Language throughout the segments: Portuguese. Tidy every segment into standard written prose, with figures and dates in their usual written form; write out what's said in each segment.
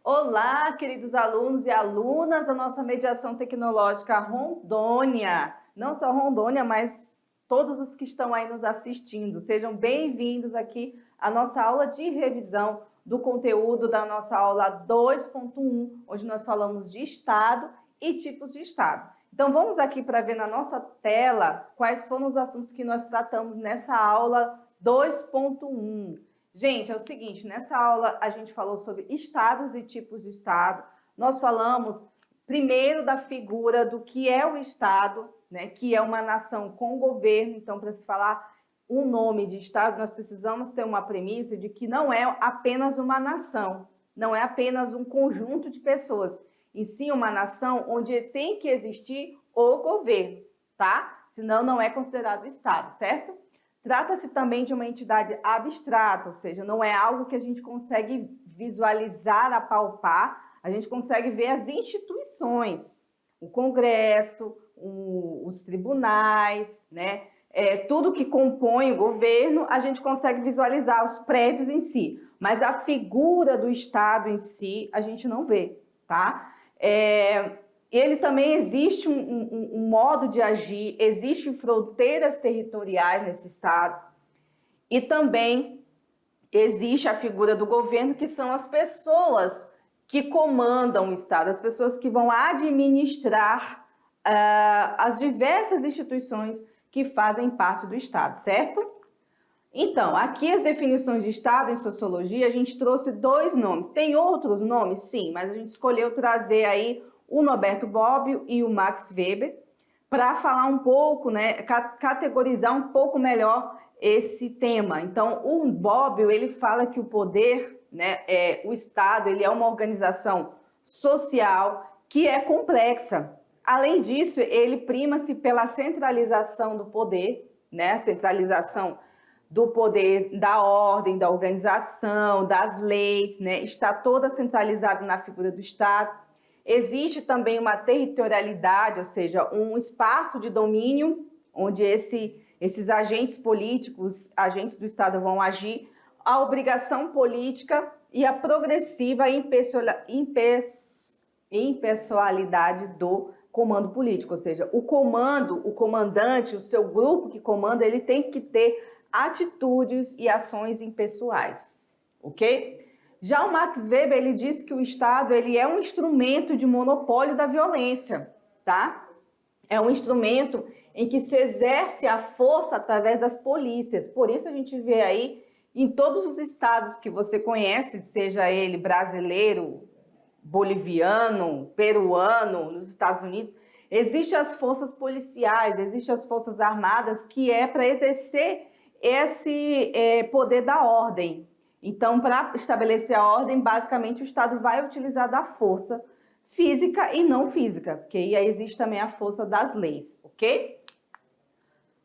Olá, queridos alunos e alunas da nossa mediação tecnológica Rondônia. Não só Rondônia, mas todos os que estão aí nos assistindo. Sejam bem-vindos aqui à nossa aula de revisão do conteúdo da nossa aula 2.1, onde nós falamos de Estado e tipos de Estado. Então, vamos aqui para ver na nossa tela quais foram os assuntos que nós tratamos nessa aula 2.1. Gente, é o seguinte, nessa aula a gente falou sobre estados e tipos de estado. Nós falamos primeiro da figura do que é o estado, né, que é uma nação com governo. Então, para se falar um nome de estado, nós precisamos ter uma premissa de que não é apenas uma nação, não é apenas um conjunto de pessoas, e sim uma nação onde tem que existir o governo, tá? Senão não é considerado estado, certo? Trata-se também de uma entidade abstrata, ou seja, não é algo que a gente consegue visualizar, apalpar, a gente consegue ver as instituições, o Congresso, os tribunais, né? Tudo que compõe o governo, a gente consegue visualizar os prédios em si, mas a figura do Estado em si, a gente não vê, tá? Ele também existe um modo de agir, existem fronteiras territoriais nesse Estado e também existe a figura do governo, que são as pessoas que comandam o Estado, as pessoas que vão administrar as diversas instituições que fazem parte do Estado, certo? Então, aqui as definições de Estado em sociologia, a gente trouxe dois nomes. Tem outros nomes? Sim, mas a gente escolheu trazer aí o Norberto Bobbio e o Max Weber, para falar um pouco, né, categorizar um pouco melhor esse tema. Então, o Bobbio, ele fala que o poder, né, o Estado, ele é uma organização social que é complexa. Além disso, ele prima-se pela centralização do poder, né, a centralização do poder, da ordem, da organização, das leis, né, está toda centralizada na figura do Estado. Existe também uma territorialidade, ou seja, um espaço de domínio onde esses agentes políticos, agentes do Estado vão agir, a obrigação política e a progressiva impessoalidade do comando político, ou seja, o comandante, o seu grupo que comanda, ele tem que ter atitudes e ações impessoais, ok? Já o Max Weber, ele diz que o Estado, ele é um instrumento de monopólio da violência, tá? É um instrumento em que se exerce a força através das polícias. Por isso a gente vê aí em todos os estados que você conhece, seja ele brasileiro, boliviano, peruano, nos Estados Unidos, existem as forças policiais, existem as forças armadas, que é para exercer esse poder da ordem. Então, para estabelecer a ordem, basicamente o Estado vai utilizar da força física e não física, porque aí existe também a força das leis, ok?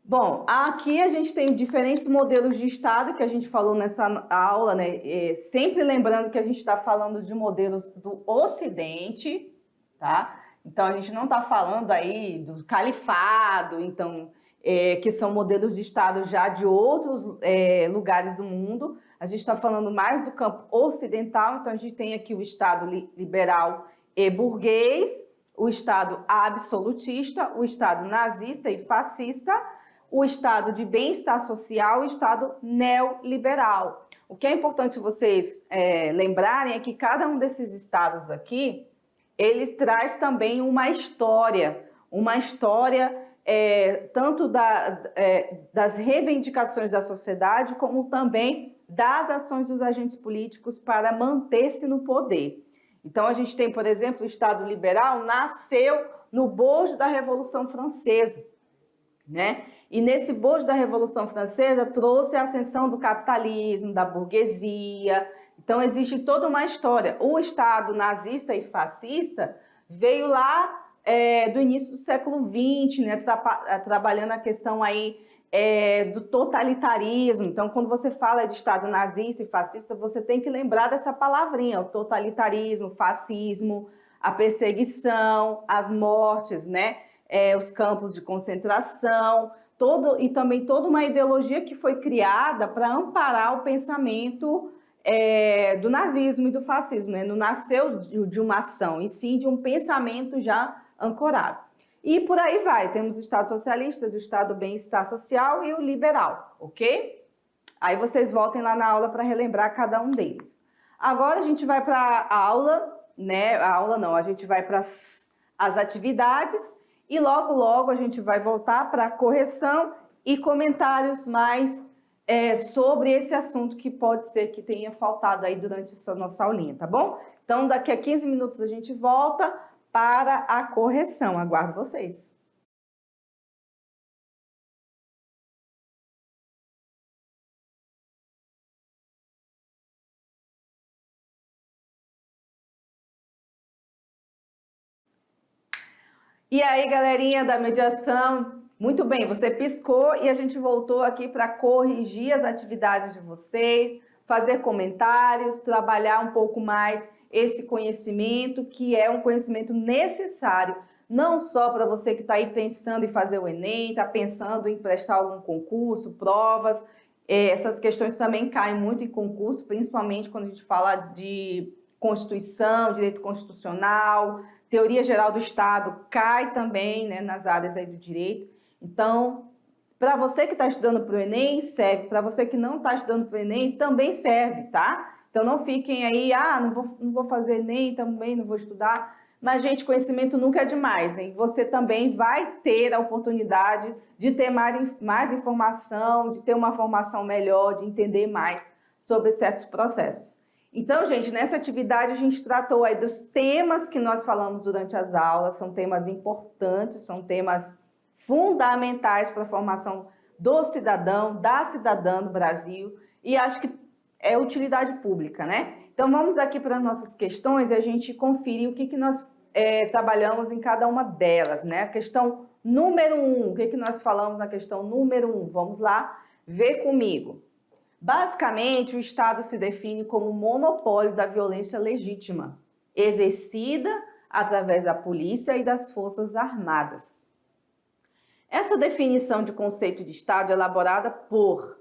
Bom, aqui a gente tem diferentes modelos de Estado que a gente falou nessa aula, né? Sempre lembrando que a gente está falando de modelos do Ocidente, tá? Então, a gente não está falando aí do califado, então, que são modelos de Estado já de outros lugares do mundo. A gente está falando mais do campo ocidental, então a gente tem aqui o Estado liberal e burguês, o Estado absolutista, o Estado nazista e fascista, o Estado de bem-estar social e o Estado neoliberal. O que é importante vocês lembrarem é que cada um desses estados aqui, ele traz também uma história tanto das reivindicações da sociedade, como também das ações dos agentes políticos para manter-se no poder. Então, a gente tem, por exemplo, o Estado liberal nasceu no bojo da Revolução Francesa, né? E nesse bojo da Revolução Francesa trouxe a ascensão do capitalismo, da burguesia. Então, existe toda uma história. O Estado nazista e fascista veio lá do início do século XX, né? Trabalhando a questão aí do totalitarismo. Então, quando você fala de Estado nazista e fascista, você tem que lembrar dessa palavrinha, o totalitarismo, fascismo, a perseguição, as mortes, né? Os campos de concentração, e também toda uma ideologia que foi criada para amparar o pensamento do nazismo e do fascismo, né? Não nasceu de uma ação, e sim de um pensamento já ancorado. E por aí vai, temos o Estado socialista, do Estado do bem-estar social e o liberal, ok? Aí vocês voltem lá na aula para relembrar cada um deles. Agora a gente vai para a aula, né? A aula não, a gente vai para as atividades e logo a gente vai voltar para a correção e comentários mais sobre esse assunto que pode ser que tenha faltado aí durante essa nossa aulinha, tá bom? Então daqui a 15 minutos a gente volta para a correção. Aguardo vocês. E aí, galerinha da mediação, muito bem, você piscou e a gente voltou aqui para corrigir as atividades de vocês, fazer comentários, trabalhar um pouco mais esse conhecimento, que é um conhecimento necessário, não só para você que está aí pensando em fazer o Enem, está pensando em prestar algum concurso, provas, essas questões também caem muito em concurso, principalmente quando a gente fala de Constituição, direito constitucional, teoria geral do Estado cai também, né, nas áreas aí do direito. Então, para você que está estudando para o Enem, serve. Para você que não está estudando para o Enem, também serve, tá? Então, não fiquem aí, não vou fazer Enem, também não vou estudar. Mas, gente, conhecimento nunca é demais, hein? Você também vai ter a oportunidade de ter mais informação, de ter uma formação melhor, de entender mais sobre certos processos. Então, gente, nessa atividade a gente tratou aí dos temas que nós falamos durante as aulas, são temas importantes, são temas fundamentais para a formação do cidadão, da cidadã do Brasil, e acho que é utilidade pública, né? Então, vamos aqui para as nossas questões e a gente conferir o que nós trabalhamos em cada uma delas, né? A questão número 1, o que nós falamos na questão número 1? Vamos lá ver comigo. Basicamente, o Estado se define como o monopólio da violência legítima, exercida através da polícia e das forças armadas. Essa definição de conceito de Estado é elaborada por...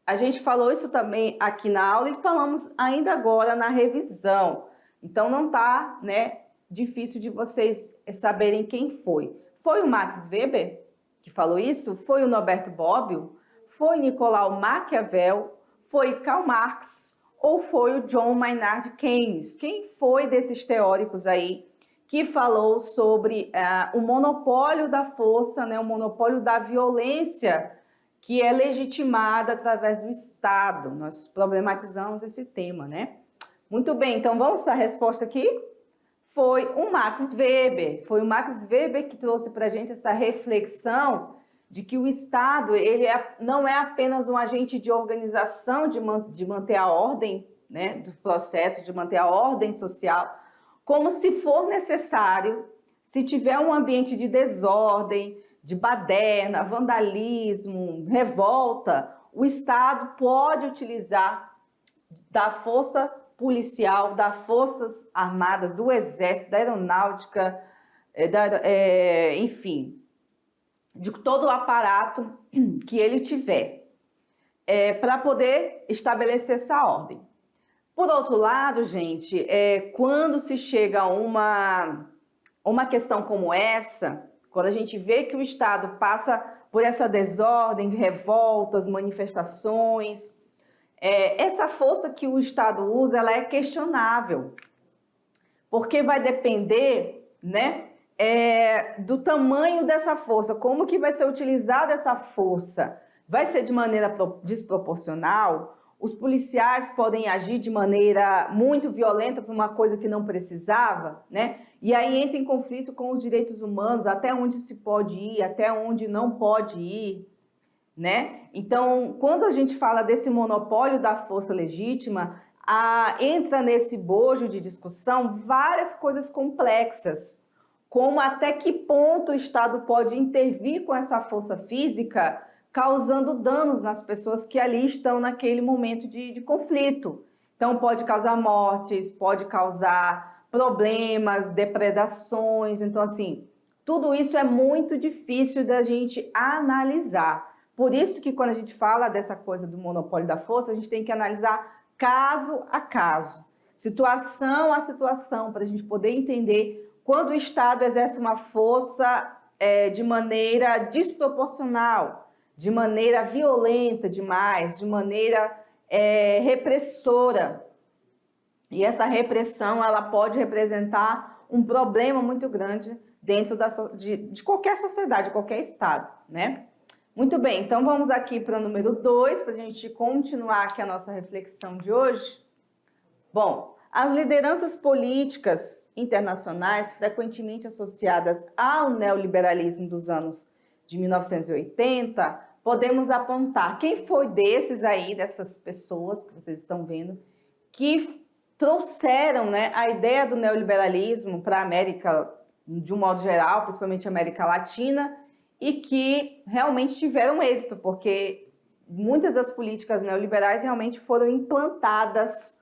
A gente falou isso também aqui na aula e falamos ainda agora na revisão. Então, não está, né, difícil de vocês saberem quem foi. Foi o Max Weber que falou isso? Foi o Norberto Bobbio? Foi Nicolau Maquiavel? Foi Karl Marx ou foi o John Maynard Keynes? Quem foi desses teóricos aí que falou sobre o monopólio da força, né, o monopólio da violência que é legitimada através do Estado? Nós problematizamos esse tema, né? Muito bem, então vamos para a resposta aqui? Foi o Max Weber. Foi o Max Weber que trouxe para a gente essa reflexão de que o Estado não é apenas um agente de organização de manter a ordem, né, do processo, de manter a ordem social, como se for necessário, se tiver um ambiente de desordem, de baderna, vandalismo, revolta, o Estado pode utilizar da força policial, das forças armadas, do exército, da aeronáutica, enfim, de todo o aparato que ele tiver, para poder estabelecer essa ordem. Por outro lado, gente, quando se chega a uma questão como essa, quando a gente vê que o Estado passa por essa desordem, revoltas, manifestações, essa força que o Estado usa, ela é questionável, porque vai depender, né, do tamanho dessa força, como que vai ser utilizada essa força. Vai ser de maneira desproporcional? Os policiais podem agir de maneira muito violenta para uma coisa que não precisava, né? E aí entra em conflito com os direitos humanos, até onde se pode ir, até onde não pode ir, né? Então, quando a gente fala desse monopólio da força legítima, entra nesse bojo de discussão várias coisas complexas, como até que ponto o Estado pode intervir com essa força física, causando danos nas pessoas que ali estão naquele momento de conflito. Então, pode causar mortes, pode causar problemas, depredações. Então, assim, tudo isso é muito difícil da gente analisar. Por isso que quando a gente fala dessa coisa do monopólio da força, a gente tem que analisar caso a caso, situação a situação, para a gente poder entender quando o Estado exerce uma força de maneira desproporcional, de maneira violenta demais, de maneira repressora. E essa repressão, ela pode representar um problema muito grande dentro de qualquer sociedade, de qualquer Estado, né? Muito bem, então vamos aqui para o número 2, para a gente continuar aqui a nossa reflexão de hoje. Bom, as lideranças políticas internacionais, frequentemente associadas ao neoliberalismo dos anos de 1980, podemos apontar quem foi desses aí, dessas pessoas que vocês estão vendo, que trouxeram, né, a ideia do neoliberalismo para a América, de um modo geral, principalmente a América Latina, e que realmente tiveram êxito, porque muitas das políticas neoliberais realmente foram implantadas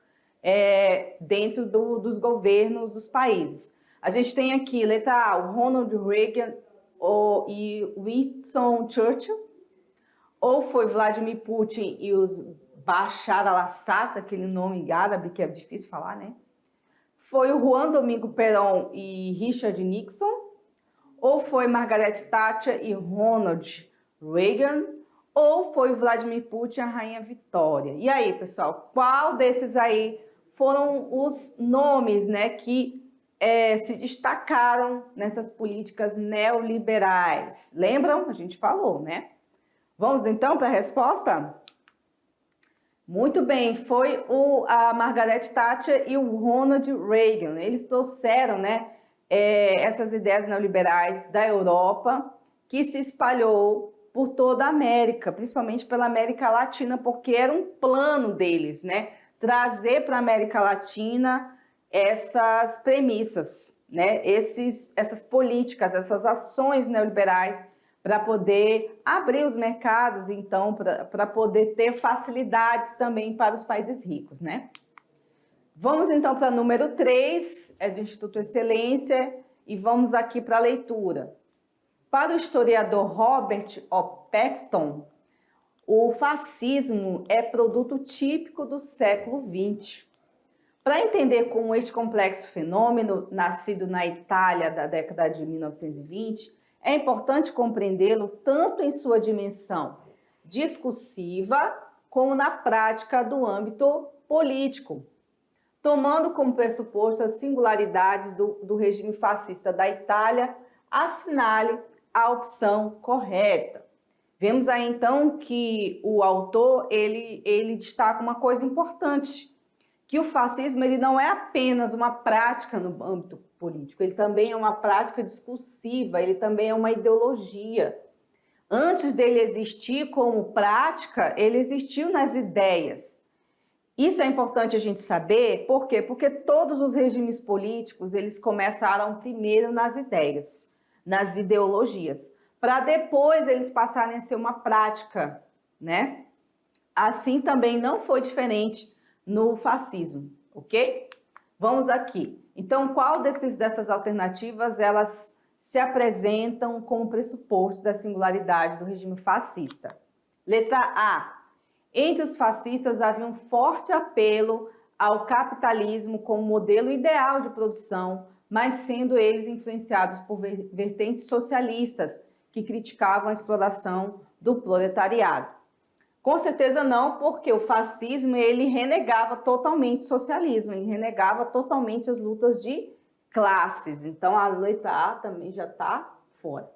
dentro dos governos dos países. A gente tem aqui, letra A, o Ronald Reagan e Winston Churchill, ou foi Vladimir Putin e os Bashar al-Assad, aquele nome árabe que é difícil falar, né? Foi o Juan Domingo Perón e Richard Nixon, ou foi Margaret Thatcher e Ronald Reagan, ou foi Vladimir Putin e a Rainha Vitória. E aí, pessoal, qual desses aí foram os nomes, né, que se destacaram nessas políticas neoliberais? Lembram? A gente falou, né? Vamos então para a resposta? Muito bem, foi a Margaret Thatcher e o Ronald Reagan. Eles trouxeram, né, essas ideias neoliberais da Europa, que se espalhou por toda a América, principalmente pela América Latina, porque era um plano deles, né, trazer para a América Latina essas premissas, né, essas políticas, essas ações neoliberais, para poder abrir os mercados, então, para poder ter facilidades também para os países ricos, né? Vamos, então, para o número 3, do Instituto Excelência, e vamos aqui para a leitura. Para o historiador Robert O. Paxton, o fascismo é produto típico do século XX. Para entender como este complexo fenômeno, nascido na Itália da década de 1920, é importante compreendê-lo tanto em sua dimensão discursiva como na prática do âmbito político, tomando como pressuposto as singularidades do regime fascista da Itália, assinale a opção correta. Vemos aí então que o autor ele destaca uma coisa importante, que o fascismo ele não é apenas uma prática no âmbito político, ele também é uma prática discursiva, ele também é uma ideologia. Antes dele existir como prática, ele existiu nas ideias. Isso é importante a gente saber, por quê? Porque todos os regimes políticos, eles começaram primeiro nas ideias, nas ideologias, para depois eles passarem a ser uma prática, né? Assim também não foi diferente no fascismo, ok? Vamos aqui. Então, qual dessas alternativas elas se apresentam como pressuposto da singularidade do regime fascista? Letra A. Entre os fascistas havia um forte apelo ao capitalismo como modelo ideal de produção, mas sendo eles influenciados por vertentes socialistas que criticavam a exploração do proletariado. Com certeza não, porque o fascismo ele renegava totalmente o socialismo, ele renegava totalmente as lutas de classes. Então a letra A também já está fora.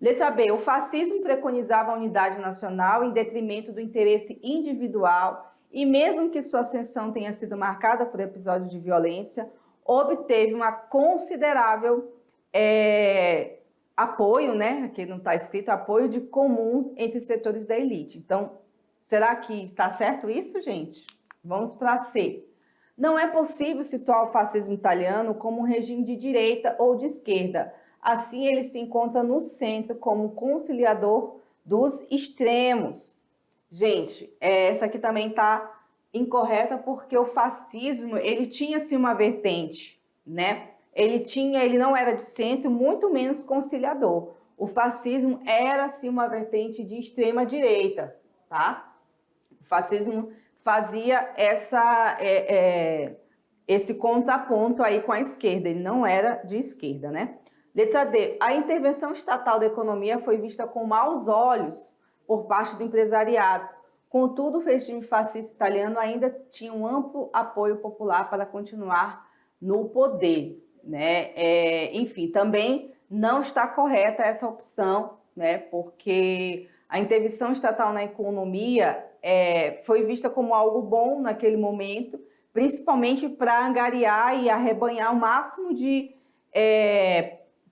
Letra B, o fascismo preconizava a unidade nacional em detrimento do interesse individual e mesmo que sua ascensão tenha sido marcada por episódios de violência, obteve uma considerável apoio, né? Aqui não está escrito, apoio de comuns entre setores da elite. Então, será que está certo isso, gente? Vamos para C. Não é possível situar o fascismo italiano como um regime de direita ou de esquerda. Assim, ele se encontra no centro como conciliador dos extremos. Gente, essa aqui também está incorreta porque o fascismo, ele tinha sim uma vertente, né? Ele não era de centro, muito menos conciliador. O fascismo era, sim, uma vertente de extrema direita, tá? O fascismo fazia esse contraponto aí com a esquerda, ele não era de esquerda, né? Letra D, a intervenção estatal da economia foi vista com maus olhos por parte do empresariado. Contudo, o regime fascista italiano ainda tinha um amplo apoio popular para continuar no poder, né? Enfim, também não está correta essa opção, né? Porque a intervenção estatal na economia foi vista como algo bom naquele momento, principalmente para angariar e arrebanhar o máximo de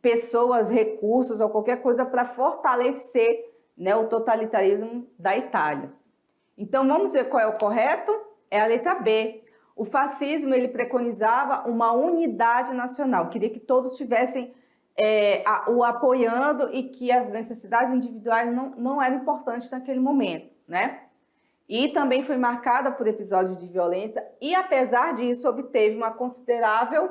pessoas, recursos ou qualquer coisa para fortalecer, né, o totalitarismo da Itália. Então, vamos ver qual é o correto? É a letra B. O fascismo, ele preconizava uma unidade nacional, queria que todos tivessem o apoiando e que as necessidades individuais não eram importantes naquele momento, né? E também foi marcada por episódios de violência e, apesar disso, obteve uma considerável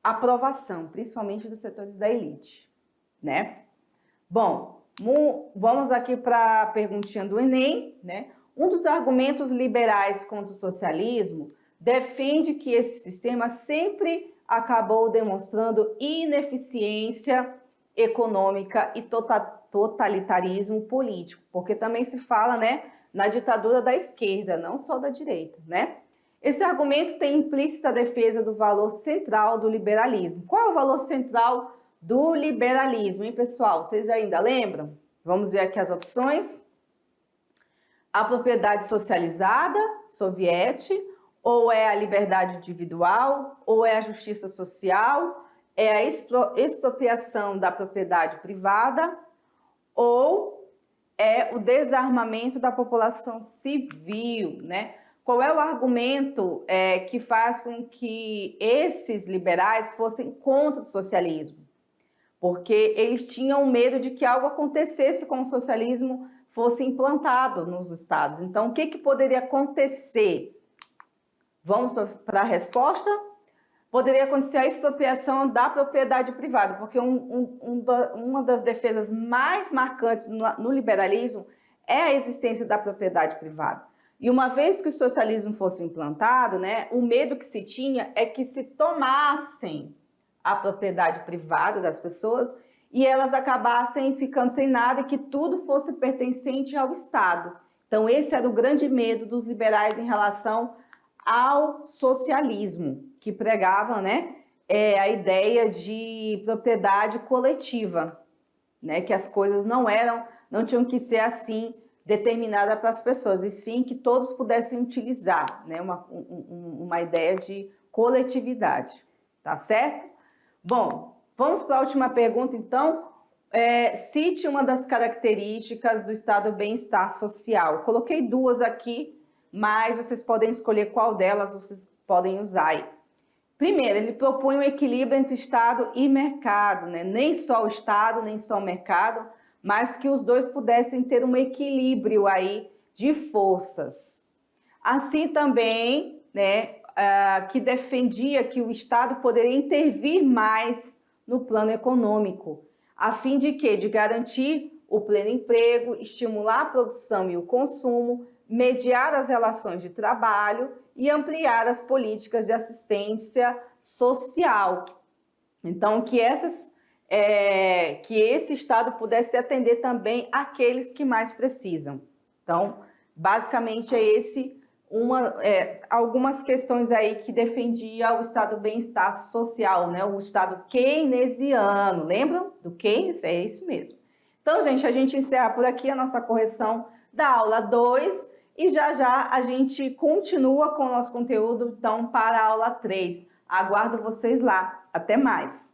aprovação, principalmente dos setores da elite, né? Bom, vamos aqui para a perguntinha do Enem, né? Um dos argumentos liberais contra o socialismo defende que esse sistema sempre acabou demonstrando ineficiência econômica e totalitarismo político, porque também se fala, né, na ditadura da esquerda, não só da direita, né? Esse argumento tem implícita a defesa do valor central do liberalismo. Qual é o valor central do liberalismo, hein, pessoal? Vocês ainda lembram? Vamos ver aqui as opções. A propriedade socializada, soviética, ou é a liberdade individual, ou é a justiça social, é a expropriação da propriedade privada, ou é o desarmamento da população civil, né? Qual é o argumento que faz com que esses liberais fossem contra o socialismo? Porque eles tinham medo de que algo acontecesse com o socialismo fosse implantado nos estados. Então, o que poderia acontecer? Vamos para a resposta? Poderia acontecer a expropriação da propriedade privada, porque uma das defesas mais marcantes no liberalismo é a existência da propriedade privada. E uma vez que o socialismo fosse implantado, né, o medo que se tinha é que se tomassem a propriedade privada das pessoas e elas acabassem ficando sem nada e que tudo fosse pertencente ao Estado. Então, esse era o grande medo dos liberais em relação ao socialismo, que pregavam, né, a ideia de propriedade coletiva, né, que as coisas não tinham que ser assim determinada para as pessoas, e sim que todos pudessem utilizar, né, uma ideia de coletividade, tá certo? Bom, vamos para a última pergunta, então. Cite uma das características do estado do bem-estar social. Eu coloquei duas aqui, mas vocês podem escolher qual delas vocês podem usar aí. Primeiro, ele propõe um equilíbrio entre Estado e mercado, né? Nem só o Estado, nem só o mercado, mas que os dois pudessem ter um equilíbrio aí de forças. Assim também, né, que defendia que o Estado poderia intervir mais no plano econômico, a fim de quê? De garantir o pleno emprego, estimular a produção e o consumo, mediar as relações de trabalho e ampliar as políticas de assistência social. Então, que esse Estado pudesse atender também aqueles que mais precisam. Então, basicamente algumas questões aí que defendia o Estado do bem-estar social, né? O Estado keynesiano. Lembram do Keynes? É isso mesmo. Então, gente, a gente encerra por aqui a nossa correção da aula 2 e já a gente continua com o nosso conteúdo, então, para a aula 3. Aguardo vocês lá. Até mais!